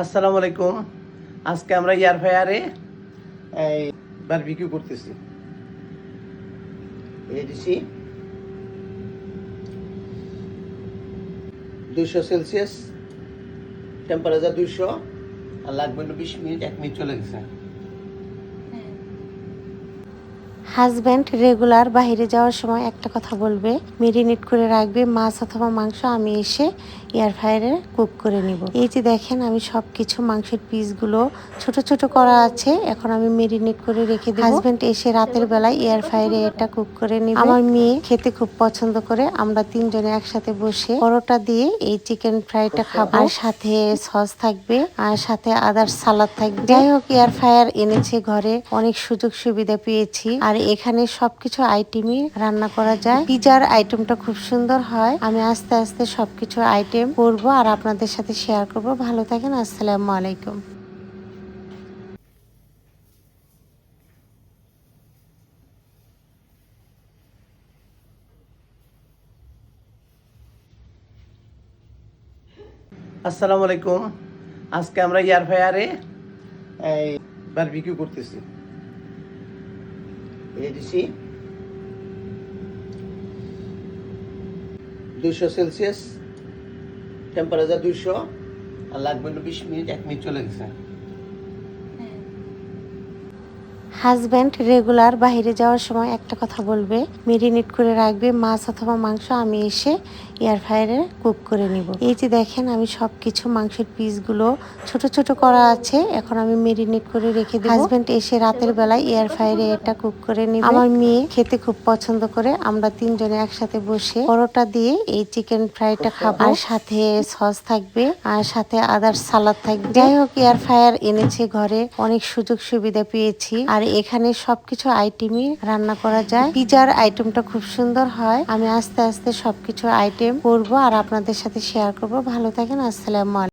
আসসালামু আলাইকুম। আজকে আমরা এয়ার ফ্রায়ারে বারবিকিউ করতেছি। এই দিছি 200 সেলসিয়াস টেম্পারেচার 200 আর লাগবে 20 মিনিট, 1 মিনিট চলে গেছে। হাজব্যান্ড রেগুলার বাইরে যাওয়ার সময় একটা কথা বলবে, মেরিনেট করে রাখবে মাছ অথবা মাংস, আমি এসে এয়ার ফ্রায়ারে কুক করে নিব। এই যে দেখেন, আমি সব কিছু মাংসের পিসগুলো ছোট ছোট করা আছে, এখন আমি মেরিনেট করে রেখে দিব। হাজব্যান্ড এসে রাতের বেলায় এয়ার ফ্রায়ারে এটা কুক করে নিবে। আমার মেয়ে খেতে খুব পছন্দ করে, আমরা তিনজনে একসাথে বসে পরোটা দিয়ে এই চিকেন ফ্রাইটা খাবো। আর সাথে সস থাকবে, আর সাথে আদার সালাদ থাকবে। যাই হোক, এয়ার ফ্রায়ার এনেছে ঘরে, অনেক সুযোগ সুবিধা পেয়েছি। আর এখানে সবকিছু আইটেমই রান্না করা যায়। পিজার আইটেমটা খুব সুন্দর হয়। আমি আস্তে আস্তে সবকিছু আইটেম করব আর আপনাদের সাথে শেয়ার করব। ভালো থাকেন। আসসালামু আলাইকুম। আসসালামু আলাইকুম। আজকে আমরা এয়ার ফ্রায়ারে বারবিকিউ করতেছি। এই দিছি 200 সেলসিয়াস টেম্পারেচার 200 আর লাগবে 20 মিনিট, 1 মিনিট চলে গেছে। হাজব্যান্ড রেগুলার বাইরে যাওয়ার সময় একটা কথা বলবে, মেরিনেট করে রাখবে মাছ অথবা মাংস, আমি এসে এয়ার ফ্রায়ারে কুক করে নিব। এই যে দেখেন, আমি সব কিছু মাংসের পিসগুলো ছোট ছোট করা আছে, এখন আমি মেরিনেট করে রেখে দিব। হাজব্যান্ড এসে রাতের বেলায় এয়ার ফ্রায়ারে এটা কুক করে নিবে। আমার মেয়ে খেতে খুব পছন্দ করে, আমরা তিনজনে একসাথে বসে পরোটা দিয়ে এই চিকেন ফ্রাইটা খাবো। আর সাথে সস থাকবে, আর সাথে আদার সালাদ থাকবে। যাই হোক, এয়ার ফ্রায়ার এনেছে ঘরে, অনেক সুযোগ সুবিধা পেয়েছি। আর এখানে সবকিছু আইটেমই রান্না করা যায়। পিজার আইটেমটা খুব সুন্দর হয়। আমি আস্তে আস্তে সবকিছু আইটেম করব আর আপনাদের সাথে শেয়ার করব। ভালো থাকেন। আসসালামু আলাইকুম।